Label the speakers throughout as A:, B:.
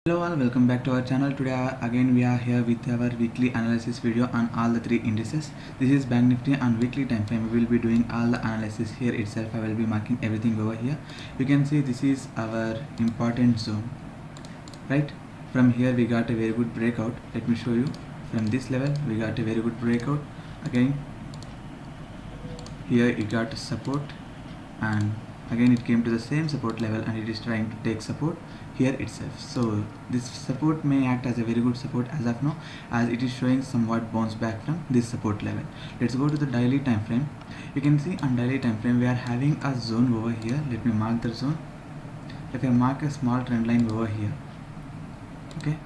A: Hello all, welcome back to our channel. Today again we are here with our weekly analysis video on all the three indices. This is Bank Nifty on weekly time frame. We will be doing all the analysis here itself. I will be marking everything over here. You can see this is our important zone, right? From here we got a very good breakout. Let me show you. From this level we got a very good breakout. Again here it got support, and again it came to the same support level, and it is trying to take support here itself. So this support may act as a very good support as of now, as it is showing somewhat bounce back from this support level. Let's go to the daily time frame. You can see on daily time frame we are having a zone over here. Let me mark the zone. If I mark a small trend line over here, okay,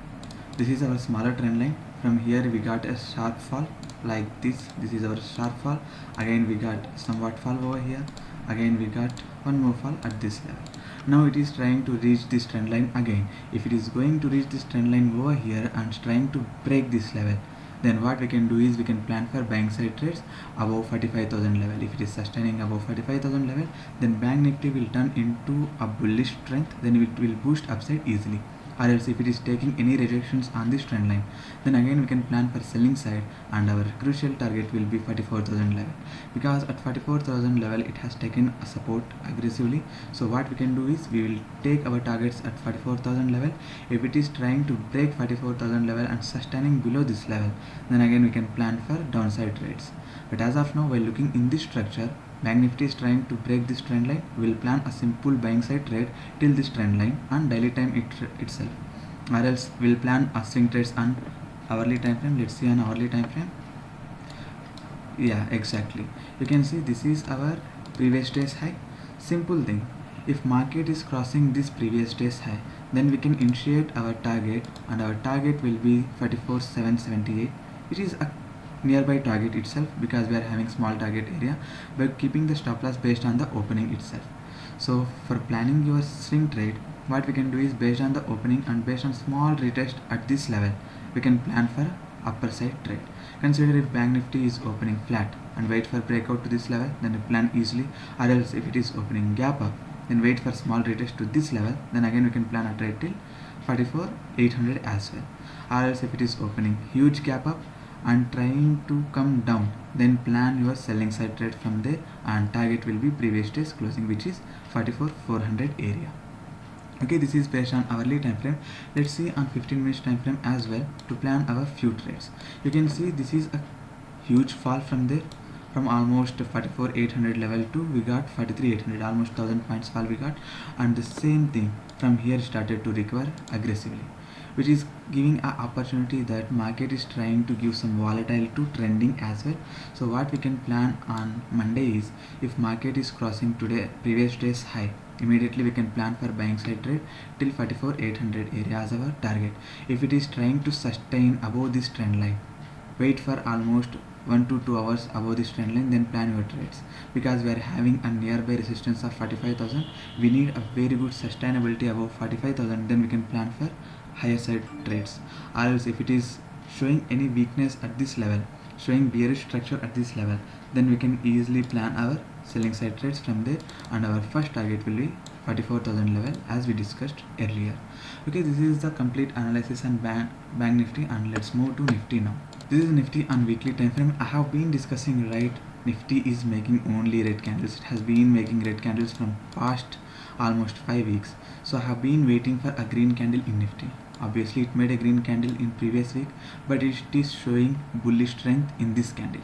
A: this is our smaller trend line. From here we got a sharp fall like this. This is our sharp fall. Again we got somewhat fall over here. Again we got one more fall at this level. Now it is trying to reach this trend line again. If it is going to reach this trend line over here and trying to break this level, then what we can do is we can plan for bank side trades above 45,000 level. If it is sustaining above 45,000 level, then Bank Nifty will turn into a bullish strength, then it will boost upside easily. Or else if it is taking any rejections on this trend line, then again we can plan for selling side, and our crucial target will be 44,000 level, because at 44,000 level it has taken a support aggressively. So what we can do is we will take our targets at 44,000 level. If it is trying to break 44,000 level and sustaining below this level, then again we can plan for downside trades. But as of now, while looking in this structure, Bank Nifty is trying to break this trend line. We will plan a simple buying side trade till this trend line on daily time itself, or else we will plan a swing trades on hourly time frame. Let's see on hourly time frame. Yeah, exactly. You can see this is our previous day's high. Simple thing. If market is crossing this previous day's high, then we can initiate our target, and our target will be 44,778, which is a nearby target itself, because we are having small target area, but keeping the stop loss based on the opening itself. So for planning your swing trade, what we can do is based on the opening and based on small retest at this level, we can plan for upper side trade. Consider if Bank Nifty is opening flat and wait for breakout to this level, then we plan easily. Or else if it is opening gap up, then wait for small retest to this level, then again we can plan a trade till 44,800 as well. Or else if it is opening huge gap up and trying to come down, then plan your selling side trade from there, and target will be previous day's closing, which is 44,400 area. Okay, this is based on hourly time frame. Let's see on 15 minutes time frame as well to plan our few trades. You can see this is a huge fall from there, from almost 44,800 level to we got 43,800, almost 1000 points fall we got, and the same thing from here started to recover aggressively, which is giving an opportunity that market is trying to give some volatile to trending as well. So what we can plan on Monday is, if market is crossing today previous day's high, immediately we can plan for buying side trade till 44,800 area as our target. If it is trying to sustain above this trend line, wait for almost 1 to 2 hours above this trend line, then plan your trades, because we are having a nearby resistance of 45,000. We need a very good sustainability above 45,000, then we can plan for higher side trades. Or else if it is showing any weakness at this level, showing bearish structure at this level, then we can easily plan our selling side trades from there, and our first target will be 44,000 level as we discussed earlier. Okay, this is the complete analysis on Bank Nifty, and let's move to Nifty now. This is Nifty on weekly time frame. I have been discussing, right, Nifty is making only red candles. It has been making red candles from past almost 5 weeks. So I have been waiting for a green candle in Nifty. Obviously it made a green candle in previous week, but it is showing bullish strength in this candle.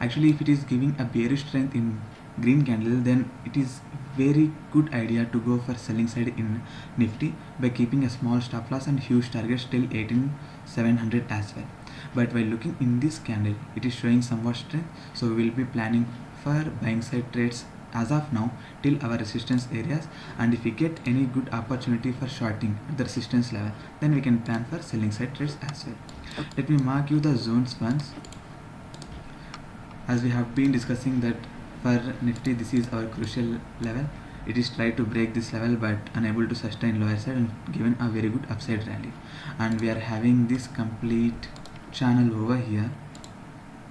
A: Actually, if it is giving a bearish strength in green candle, then it is very good idea to go for selling side in Nifty by keeping a small stop loss and huge targets till 18,700 as well. But while looking in this candle, it is showing somewhat strength, so we will be planning for buying side trades as of now till our resistance areas, and if we get any good opportunity for shorting at the resistance level, then we can plan for selling side trades as well. Let me mark you the zones once. As we have been discussing that for Nifty, this is our crucial level. It is tried to break this level but unable to sustain lower side and given a very good upside rally, and we are having this complete channel over here,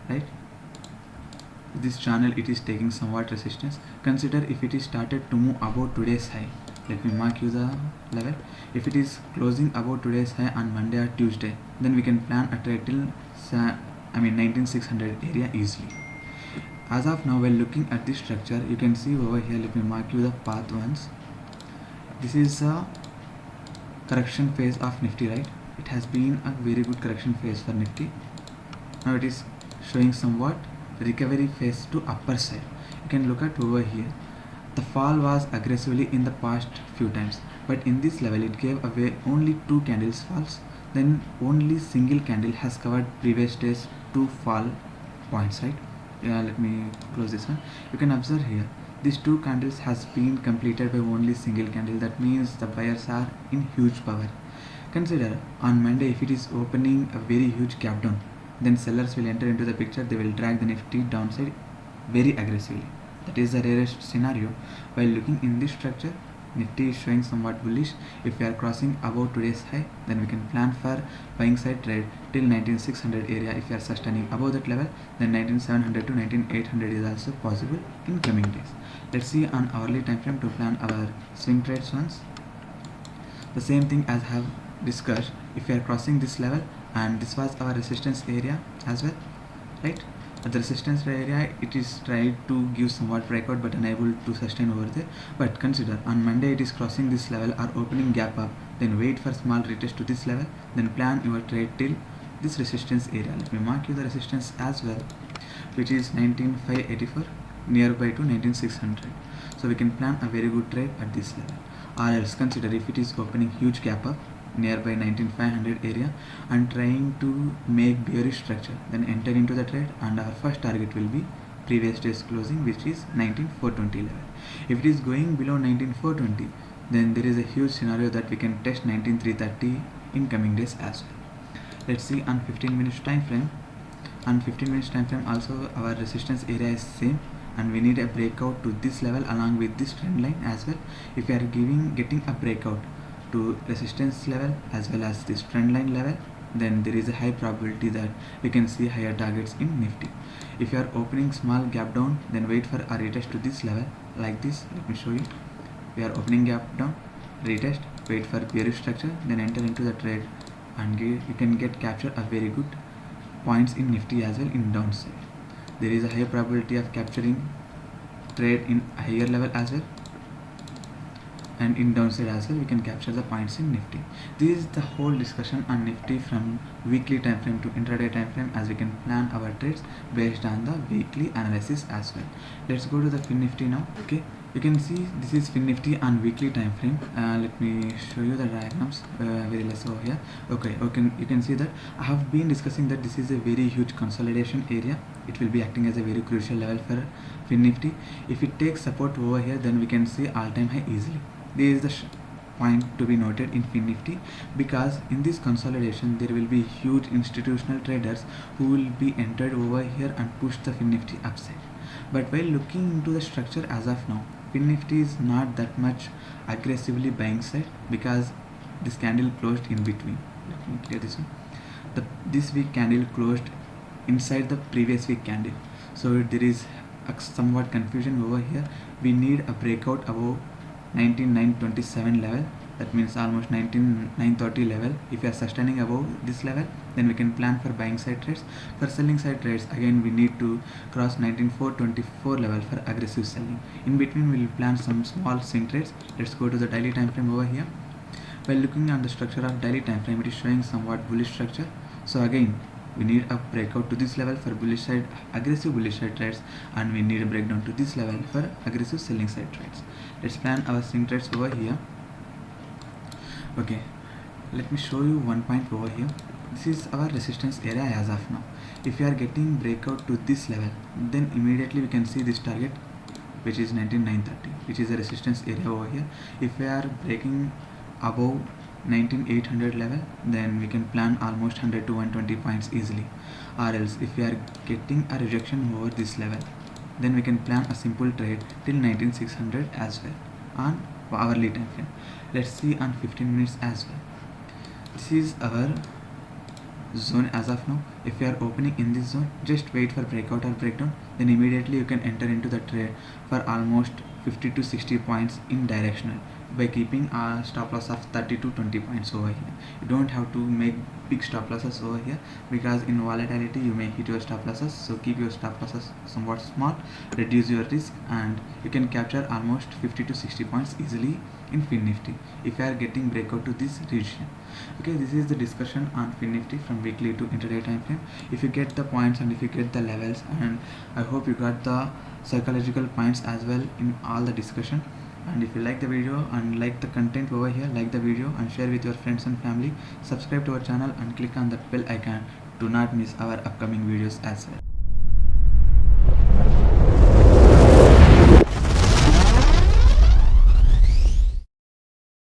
A: right? This channel, it is taking somewhat resistance. Consider if it is started to move above today's high, let me mark you the level. If it is closing above today's high on Monday or Tuesday, then we can plan a trade till 19600 area easily. As of now, while looking at this structure, you can see over here, let me mark you the path once. This is a correction phase of Nifty, right? It has been a very good correction phase for Nifty. Now it is showing somewhat recovery phase to upper side. You can look at over here. The fall was aggressively in the past few times, but in this level it gave away only 2 candles falls. Then only single candle has covered previous day's 2 fall points, right? Let me close this one. You can observe here, these 2 candles has been completed by only single candle. That means the buyers are in huge power. Consider on Monday, if it is opening a very huge gap down, then sellers will enter into the picture. They will drag the Nifty downside very aggressively. That is the rarest scenario. While looking in this structure, Nifty is showing somewhat bullish. If we are crossing above today's high, then we can plan for buying side trade till 19600 area. If we are sustaining above that level, then 19700 to 19800 is also possible in coming days. Let's see on hourly time frame to plan our swing trades once. The same thing as I have discussed. If we are crossing this level, and this was our resistance area as well, right? At the resistance area, it is tried to give somewhat breakout but unable to sustain over there. But consider on Monday it is crossing this level or opening gap up, then wait for small retest to this level, then plan your trade till this resistance area. Let me mark you the resistance as well, which is 19584 nearby to 19600. So we can plan a very good trade at this level. Or else consider if it is opening huge gap up nearby 19500 area and trying to make bearish structure, then enter into the trade, and our first target will be previous day's closing, which is 19420 level. If it is going below 19420, then there is a huge scenario that we can test 19330 in coming days as well. Let's see on 15 minutes time frame. On 15 minutes time frame also our resistance area is same, and we need a breakout to this level along with this trend line as well. If we are getting a breakout to resistance level as well as this trend line level, then there is a high probability that we can see higher targets in Nifty. If you are opening small gap down, then wait for a retest to this level like this. Let me show you. We are opening gap down, retest, wait for bearish structure, then enter into the trade, and you can capture a very good points in Nifty as well in downside. There is a high probability of capturing trade in higher level as well, and in downside as well we can capture the points in Nifty. This is the whole discussion on Nifty from weekly time frame to intraday time frame, as we can plan our trades based on the weekly analysis as well. Let's go to the FinNifty now. Okay, you can see this is FinNifty on weekly time frame. Let me show you the diagrams very less over here. Okay, you can see that I have been discussing that this is a very huge consolidation area. It will be acting as a very crucial level for FinNifty. If it takes support over here, then we can see all-time high easily. This is the point to be noted in FinNifty, because in this consolidation there will be huge institutional traders who will be entered over here and push the FinNifty upside. But while looking into the structure as of now, FinNifty is not that much aggressively buying side, because this candle closed in between. Let me clear this one. This week candle closed inside the previous week candle, so there is a somewhat confusion over here. We need a breakout above 19927 level, that means almost 19930 level. If we are sustaining above this level, then we can plan for buying side trades. For selling side trades, again we need to cross 19424 level for aggressive selling. In between we will plan some small swing trades. Let's go to the daily time frame over here. While looking at the structure of daily time frame, it is showing somewhat bullish structure. So again we need a breakout to this level for bullish side, aggressive bullish side trades, and we need a breakdown to this level for aggressive selling side trades. Let's plan our swing trades over here. Okay, let me show you one point over here. This is our resistance area as of now. If we are getting breakout to this level, then immediately we can see this target, which is 19930, which is a resistance area over here. If we are breaking above 19800 level, then we can plan almost 100 to 120 points easily. Or else if we are getting a rejection over this level, then we can plan a simple trade till 19600 as well on hourly time frame. Let's see on 15 minutes as well. This is our zone as of now. If you are opening in this zone, just wait for breakout or breakdown, then immediately you can enter into the trade for almost 50 to 60 points in directional. by keeping a stop loss of 30 to 20 points over here. You don't have to make big stop losses over here, because in volatility you may hit your stop losses. So keep your stop losses somewhat small, reduce your risk, and you can capture almost 50 to 60 points easily in FinNifty if you are getting breakout to this region. Okay, this is the discussion on FinNifty from weekly to intraday time frame. If you get the points and if you get the levels, and I hope you got the psychological points as well in all the discussion. And if you like the video and like the content over here, like the video and share with your friends and family. Subscribe to our channel and click on that bell icon to not miss our upcoming videos as well.